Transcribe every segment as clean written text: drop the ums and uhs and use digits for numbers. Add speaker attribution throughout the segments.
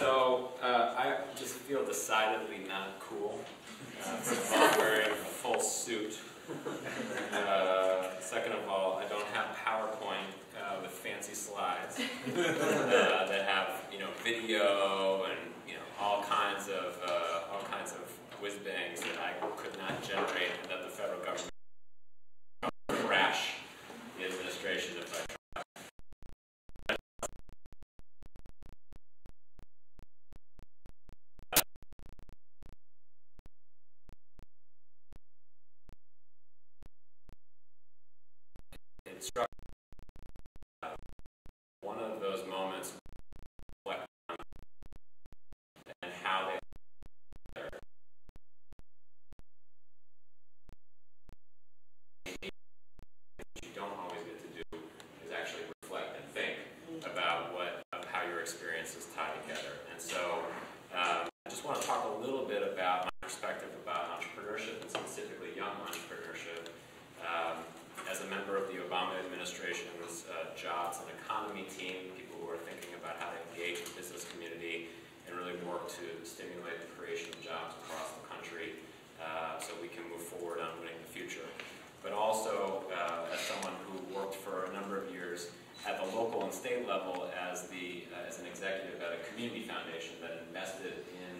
Speaker 1: I just feel decidedly not cool. I'm wearing a full suit. Second of all, I don't have PowerPoint with fancy slides that have video and all kinds of whiz bangs that I could not generate, and that the federal government would crash the administration if I tried. One of those moments and how they you don't always get to do is actually reflect and think about how your experiences tie together. And so I just want to talk a little bit about my perspective about entrepreneurship, and specifically young entrepreneurship. As a member of the Obama administration's jobs and economy team, people who are thinking about how to engage the business community and really work to stimulate the creation of jobs across the country so we can move forward on winning the future. But also as someone who worked for a number of years at the local and state level as an executive at a community foundation that invested in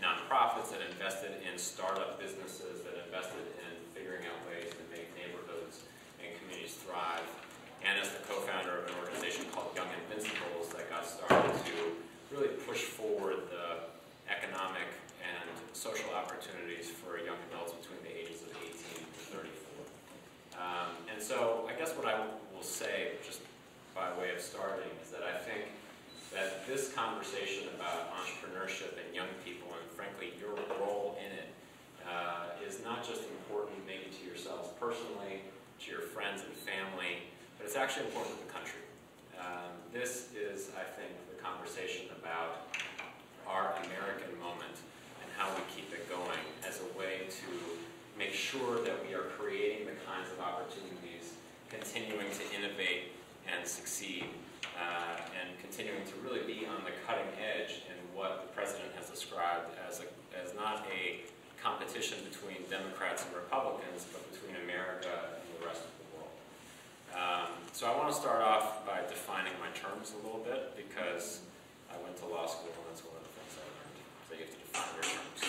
Speaker 1: nonprofits, that invested in startup businesses, that invested in figuring out ways to make neighborhoods and communities thrive, and as the co-founder of an organization called Young Invincibles that got started to really push forward the economic and social opportunities for young adults between the ages of 18 to 34. And so I guess what I will say, just by way of starting, is that I think that this conversation about entrepreneurship and young people, and frankly your role in it, is not just important maybe to yourselves personally, to your friends and family, but it's actually important to the country. This is, I think, the conversation about our American moment and how we keep it going as a way to make sure that we are creating the kinds of opportunities, continuing to innovate and succeed, and continuing to really be on the cutting edge in what the president has described as not a competition between Democrats and Republicans, but between America and the rest of the world. So I want to start off by defining my terms a little bit, because I went to law school and that's one of the things I learned, that you have to define your terms.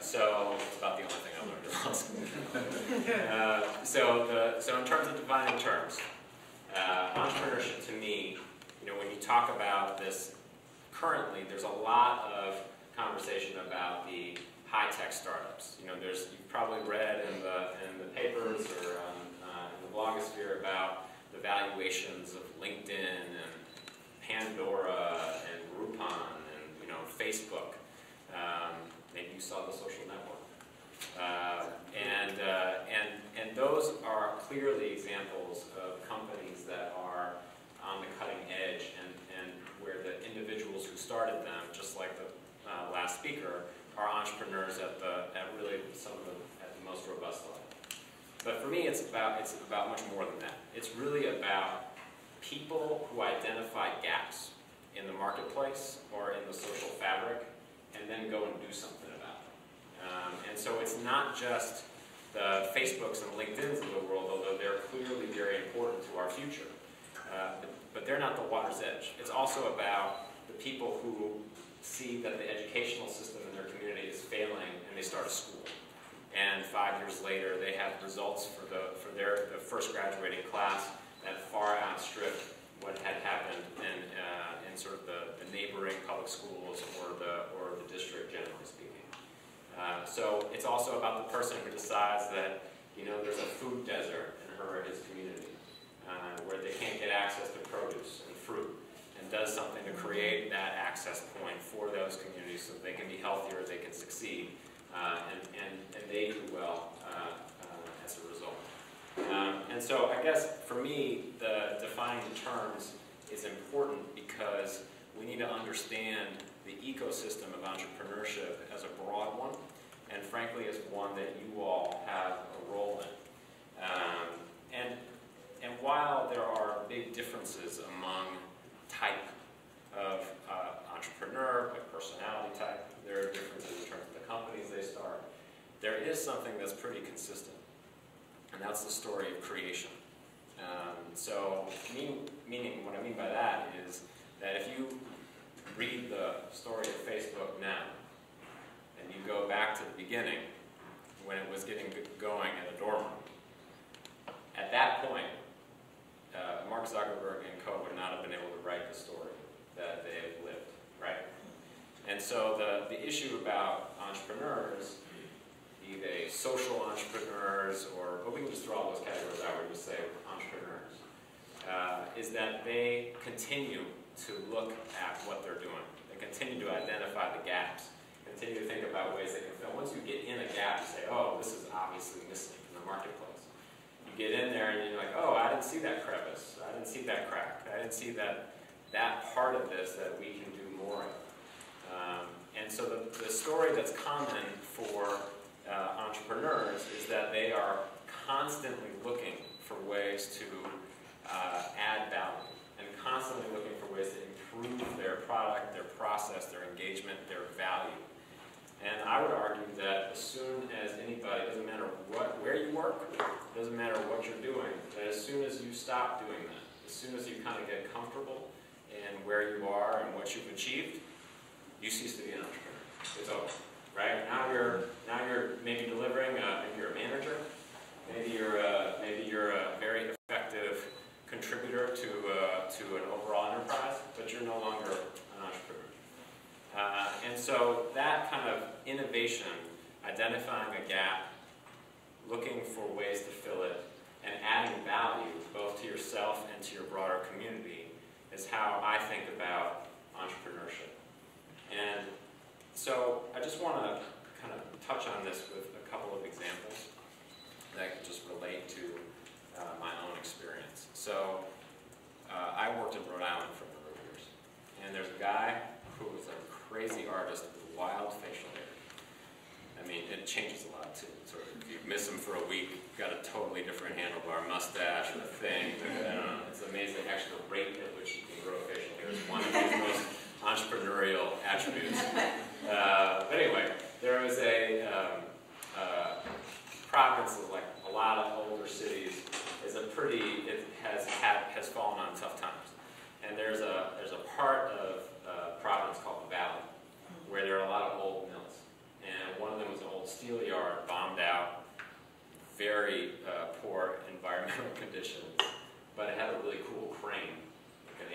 Speaker 1: So it's about the only thing I learned in law school. So in terms of defining terms, entrepreneurship to me, when you talk about this currently, there's a lot of conversation about the high-tech startups. You've probably read in the papers or in the blogosphere about the valuations of LinkedIn and Pandora and Groupon and Facebook. Maybe you saw The Social Network. And those are clearly examples of companies that are on the cutting edge and where the individuals who started them, just like the last speaker, are entrepreneurs at really some of at the most robust level. But for me, it's about much more than that. It's really about people who identify gaps in the marketplace or in the social fabric, and then go and do something about them. And so it's not just the Facebooks and LinkedIns of the world, although they're clearly very important to our future. But they're not the water's edge. It's also about the people who see that the educational system in their community is failing, and they start a school. And 5 years later, they have results for their first graduating class that far outstrip what had happened in sort of the neighboring public schools or the district, generally speaking. So it's also about the person who decides that there's a food desert in her or his community where they can't get access to produce and fruit, and does something to create that access point for those communities so they can be healthier, they can succeed, and they do well as a result. And so I guess for me, the defining the terms is important because we need to understand the ecosystem of entrepreneurship as a broad one, and frankly as one that you all have a role in. And while there are big differences among type of entrepreneur, by personality type. There are differences in terms of the companies they start. There is something that's pretty consistent, and that's the story of creation. Meaning what I mean by that is that if you read the story of Facebook now, and you go back to the beginning, when it was getting going in a dorm room, at that point, Mark Zuckerberg and co. would not have been able to write the story that they have lived, right? And so the issue about entrepreneurs, be they social entrepreneurs, but we can just throw all those categories out, we just say entrepreneurs, is that they continue to look at what they're doing. They continue to identify the gaps, continue to think about ways they can fill. Once you get in a gap, you say, oh, this is obviously missing in the marketplace. You get in there and you're like, oh, I didn't see that crevice, I didn't see that crack, I didn't see that part of this that we can do more of. And so the story that's common for entrepreneurs is that they are constantly looking for ways to add value, and constantly looking for ways to improve their product, their process, their engagement, their value. And I would argue that as soon as anybody, doesn't matter where you work, doesn't matter what you're doing, that as soon as you stop doing that, as soon as you kind of get comfortable in where you are and what you've achieved, you cease to be an entrepreneur. It's over, right? Now you're maybe delivering. Maybe you're a manager. Maybe you're a very effective contributor to an overall enterprise, but you're no longer an entrepreneur. And so that kind of innovation, identifying a gap, looking for ways to fill it, and adding value both to yourself and to your broader community is how I think about entrepreneurship. And so I just want to kind of touch on this with a couple of examples that just relate to my own experience. So I worked in Rhode Island for a number of years, and there's a guy who was a crazy artist with wild facial hair. I mean, it changes a lot too. Sort of, if you miss him for a week, you've got a totally different handlebar mustache or a thing. I don't know. It's amazing. Actually, the rate at which you can grow facial hair is one of his most entrepreneurial attributes. But anyway, there was a province, like a lot of older cities, has fallen on tough times. And there's a part of Providence called the Valley, where there are a lot of old mills. And one of them was an old steel yard, bombed out, very poor environmental conditions, but it had a really cool crane, like an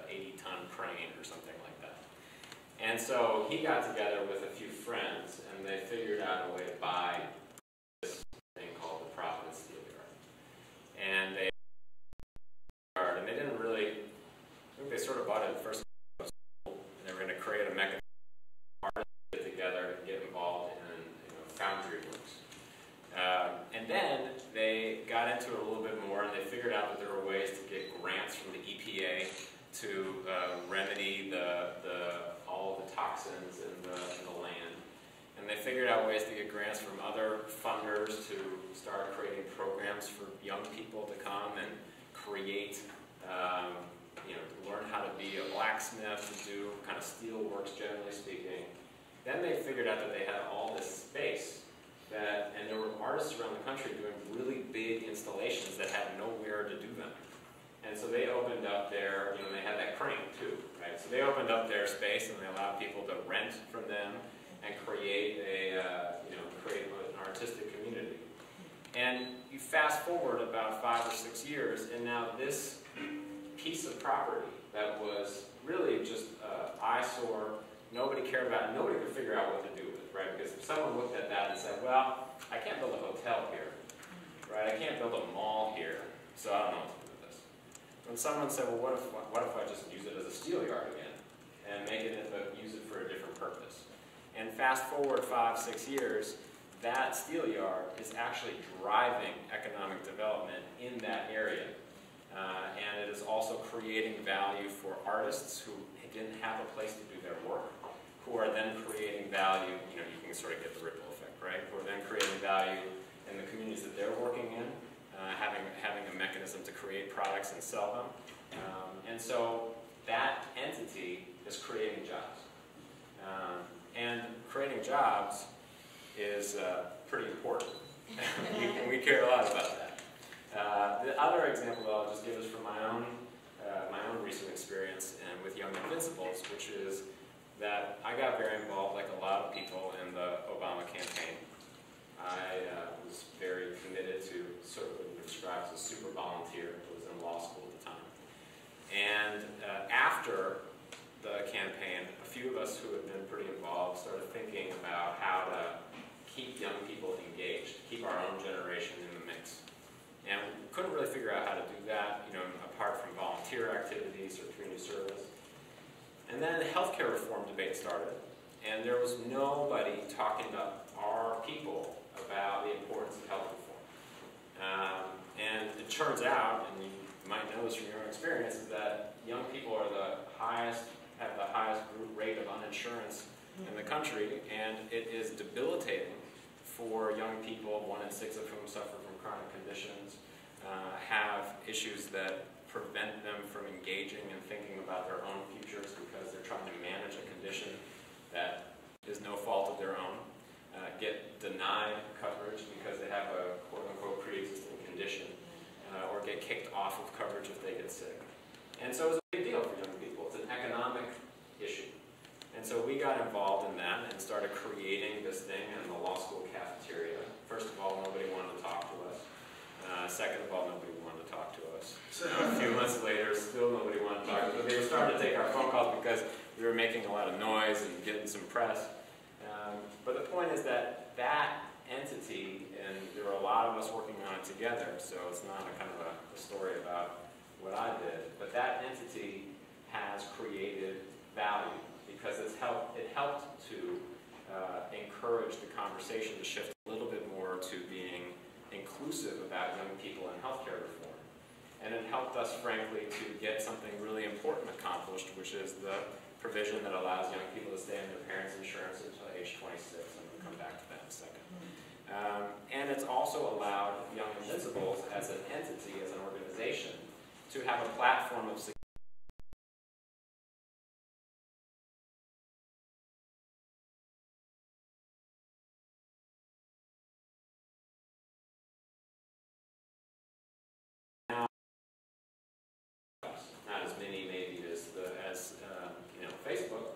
Speaker 1: 80-ton crane or something like that. And so he got together with a few friends, and they figured out a way to buy this thing called the Providence Steel Yard. And they didn't really, I think they sort of bought it at first, and they were going to create a mechanism to get together and get involved in foundry works. And then they got into it a little bit more, and they figured out that there were ways to get grants from the EPA to remedy all the toxins in the land. And they figured out ways to get grants from other funders to start creating programs for young people to come and create, learn how to be a blacksmith, to do kind of steel works, generally speaking. Then they figured out that they had all this space, and there were artists around the country doing really big installations that had nowhere to do them. And so they opened up their, they had that crane too, right? So they opened up their space and they allowed people to rent from them and create create an artistic community. And you fast forward about 5 or 6 years, and now this piece of property that was really just eyesore, nobody cared about it, nobody could figure out what to do with, right? Because if someone looked at that and said, well, I can't build a hotel here, right? I can't build a mall here, so I don't know what to do with this. When someone said, well, what if I just use it as a steel yard again and use it for a different purpose? And fast forward 5, 6 years, that steel yard is actually driving economic development in that area. And it is also creating value for artists who didn't have a place to do their work, who are then creating value, you can sort of get the ripple effect, right? Who are then creating value in the communities that they're working in, having a mechanism to create products and sell them. And so that entity entity is creating jobs. And creating jobs is pretty important. We care a lot about that. The other example that I'll just give is from my own recent experience and with Young Invincibles, which is that I got very involved, like a lot of people, in the Obama campaign. I was very committed to sort of what you describe as a super volunteer. I was in law school at the time. And after the campaign, a few of us who had been pretty involved started thinking about how to keep young people engaged, keep our own generation in the mix. And we couldn't really figure out how to do that, apart from volunteer activities or community service. And then the healthcare reform debate started, and there was nobody talking to our people about the importance of health reform. And it turns out, and you might know this from your own experience, is that young people are have the highest group rate of uninsurance in the country, and it is debilitating for young people, 1 in 6 of whom suffer from chronic conditions, have issues that prevent them from engaging and thinking about their own futures because they're trying to manage a condition that is no fault of their own, get denied coverage because they have a quote-unquote pre-existing condition, or get kicked off of coverage if they get sick. And so it's a big deal for young people. It's an economic issue. And so we got involved in that and started creating this thing in the law school cafeteria. First of all, nobody wanted to talk to us. Second of all, nobody wanted to talk to us. A few months later, still nobody wanted to talk to us. But they were starting to take our phone calls because we were making a lot of noise and getting some press. But the point is that that entity, and there were a lot of us working on it together, so it's not a kind of a story about what I did, but that entity has created value because it helped to encourage the conversation to shift a little bit more to being inclusive about young people and healthcare reform. And it helped us, frankly, to get something really important accomplished, which is the provision that allows young people to stay on their parents' insurance until age 26. I'm going to come back to that in a second. And it's also allowed Young Invincibles as an entity, as an organization, to have a platform of success. Not as many maybe as Facebook.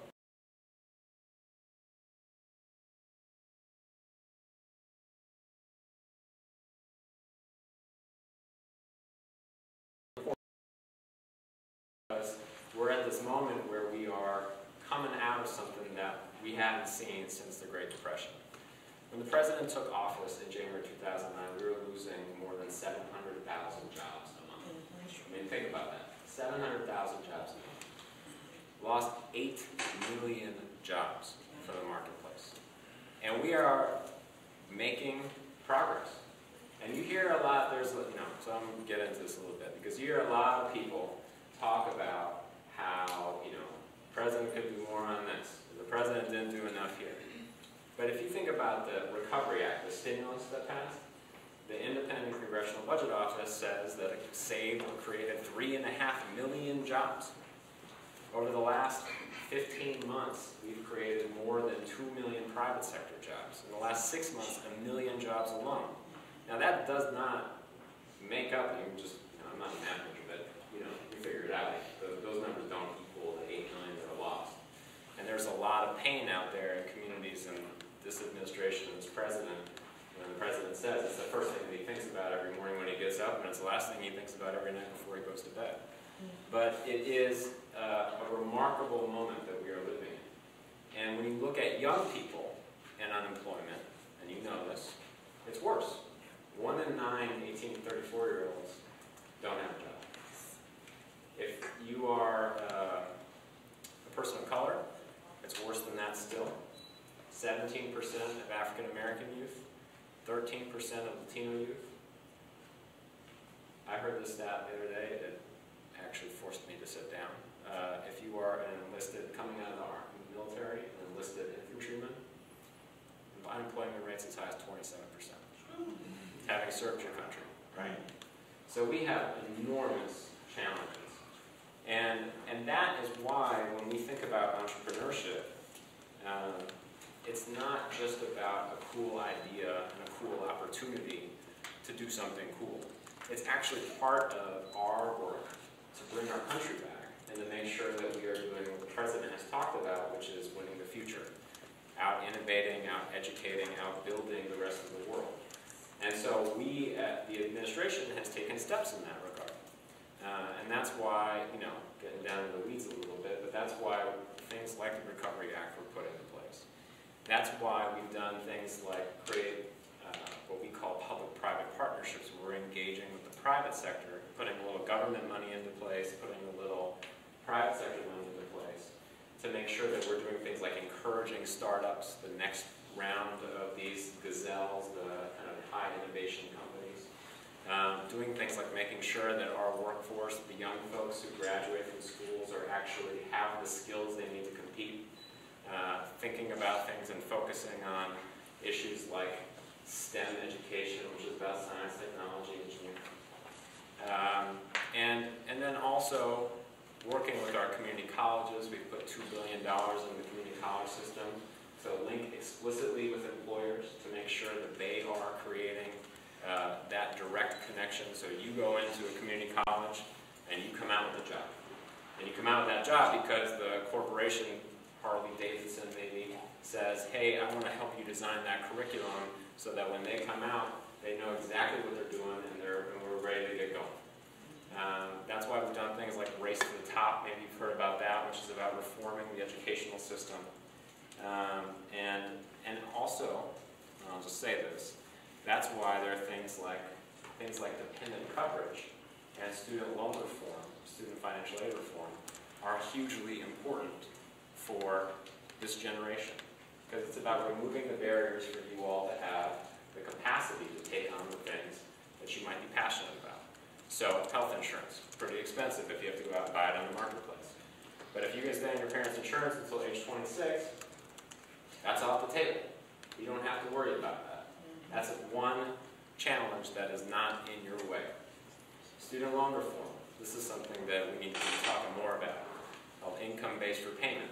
Speaker 1: Because we're at this moment where we are coming out of something that we haven't seen since the Great Depression. When the president took office in January 2009, we were losing more than 700,000 jobs a month. I mean, think about that. 700,000 jobs a month. Lost 8 million jobs from the marketplace. And we are making progress. And you hear a lot, so I'm going to get into this a little bit, because you hear a lot of people talk about how, the president could do more on this. The president didn't do enough here. But if you think about the Recovery Act, the stimulus that passed, the Independent Congressional Budget Office says that it saved or created 3.5 million jobs. Over the last 15 months, we've created more than 2 million private sector jobs. In the last 6 months, 1 million jobs alone. Now that does not make up, I'm not a math major, but you figure it out. Those numbers don't equal the 8 million that are lost. And there's a lot of pain out there in communities, and this administration, this president, when the president says it's the first thing that he thinks about every morning when he gets up, and it's the last thing he thinks about every night before he goes to bed. But it is a remarkable moment that we are living in. And when you look at young people and unemployment, and you know this, it's worse. 1 in 9 18 to 34-year-olds don't have a job. If you are a person of color, it's worse than that still. 17% of African American youth, 13% of Latino youth. I heard this stat the other day. It actually forced me to sit down. If you are an enlisted, coming out of the military, an enlisted infantryman, unemployment rates as high as 27%. Having served your country, right? So we have enormous challenges. And that is why when we it's not just about a cool idea and a cool opportunity to do something cool. It's actually part of our work to bring our country back and to make sure that we are doing what the President has talked about, which is winning the future. Out innovating, out educating, out building the rest of the world. And so we at the administration has taken steps in that regard. And that's why, getting down into the weeds a little bit, but that's why things like the Recovery Act were put into place. That's why we've done things like create what we call public-private partnerships, where we're engaging with the private sector, putting a little government money into place, putting a little private sector money into place, to make sure that we're doing things like encouraging startups, the next round of these gazelles, the kind of high innovation companies, doing things like making sure that our workforce, the young folks who graduate from schools, actually have the skills they need to compete, thinking about things and focusing on issues like STEM education, which is about science, technology, engineering. And then also working with our community colleges. We've put $2 billion in the community college system to link explicitly with employers to make sure that they are creating that direct connection. So you go into a community college and you come out with a job. And you come out with that job because the corporation, Harley-Davidson maybe, says, hey, I want to help you design that curriculum so that when they come out, they know exactly what they're doing and we're ready to get going. That's why we've done things like Race to the Top. Maybe you've heard about that, which is about reforming the educational system. And also, I'll just say this, that's why there are things like dependent coverage and student loan reform, student financial aid reform, are hugely important for this generation. Because it's about removing the barriers for you all to have the capacity to take on the things that you might be passionate about. So, health insurance, pretty expensive if you have to go out and buy it on the marketplace. But if you can stay on your parents' insurance until age 26, that's off the table. You don't have to worry about that. That's one challenge that is not in your way. Student loan reform. This is something that we need to be talking more about, called income-based repayment,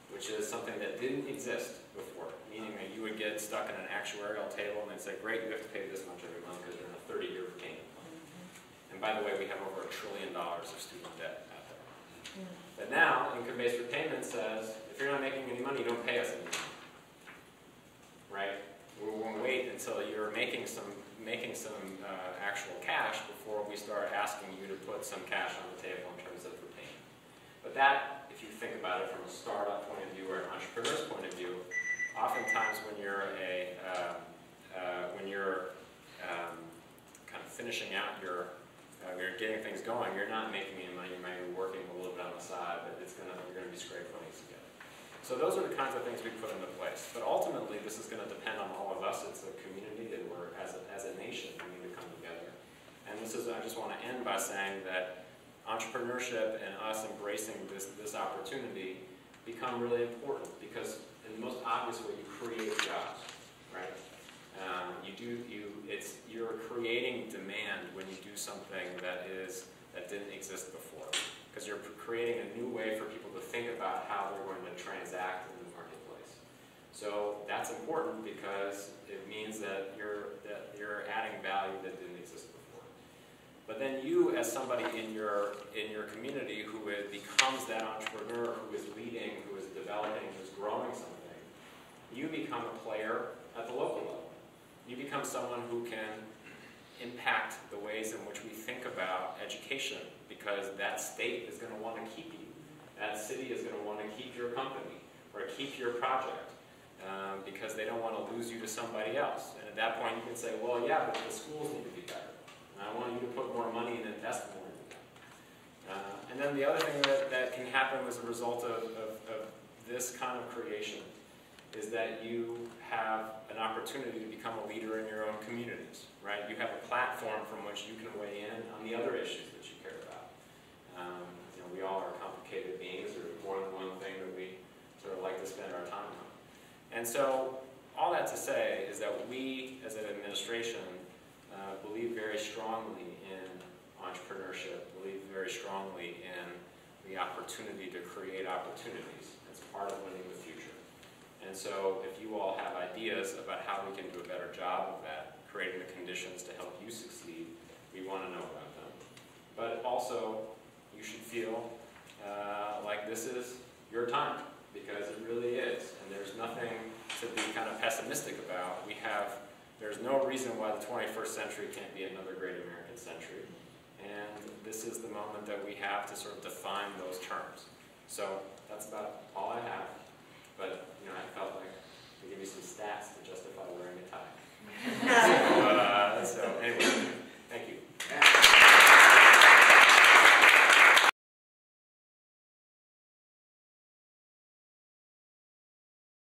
Speaker 1: which is something that didn't exist before, meaning that you would get stuck in an actuarial table and they'd say, great, you have to pay this much every month because you're in a 30-year repayment plan. And by the way, we have over $1 trillion of student debt out there. But now, income-based repayment says, if you're not making any money, you don't pay us any money. Right? We won't wait until you're making some actual cash before we start asking you to put some cash on the table in terms of repayment. But that, if you think about it from a startup point of view or an entrepreneur's point of view, oftentimes when you're kind of finishing out you're getting things going, you're not making any money, you might be working a little bit on the side, but you're going to be scraping money together. So those are the kinds of things we put into place. But ultimately, this is going to depend on all of us. It's a community that we're, as a nation, we need to come together. And I just want to end by saying that entrepreneurship and us embracing this opportunity become really important because in the most obvious way, you create jobs, right? You're creating demand when you do something that didn't exist before, because you're creating a new way for people to think about how they're going to transact in the marketplace. So that's important because it means that you're adding value that didn't exist before. But then you, as somebody in your community who becomes that entrepreneur, who is leading, who is developing, who is growing something, you become a player at the local level. You become someone who can impact the ways in which we think about education, because that state is going to want to keep you. That city is going to want to keep your company or keep your project because they don't want to lose you to somebody else. And at that point you can say, well, yeah, but the schools need to be better. And I want you to put more money and invest more into them. And then the other thing that can happen as a result of this kind of creation is that you have an opportunity to become a leader in your own communities, right? You have a platform from which you can weigh in on the other issues that you care about. We all are complicated beings. There's more than one thing that we sort of like to spend our time on. And so all that to say is that we, as an administration, believe very strongly in entrepreneurship, believe very strongly in the opportunity to create opportunities. It's part of winning the future. And so if you all have ideas about how we can do a better job of that, creating the conditions to help you succeed, we want to know about them. But also, you should feel like this is your time, because it really is. And there's nothing to be kind of pessimistic about. There's no reason why the 21st century can't be another great American century. And this is the moment that we have to sort of define those terms. So that's about all I have. But, I felt like to give you some stats to justify wearing a tie.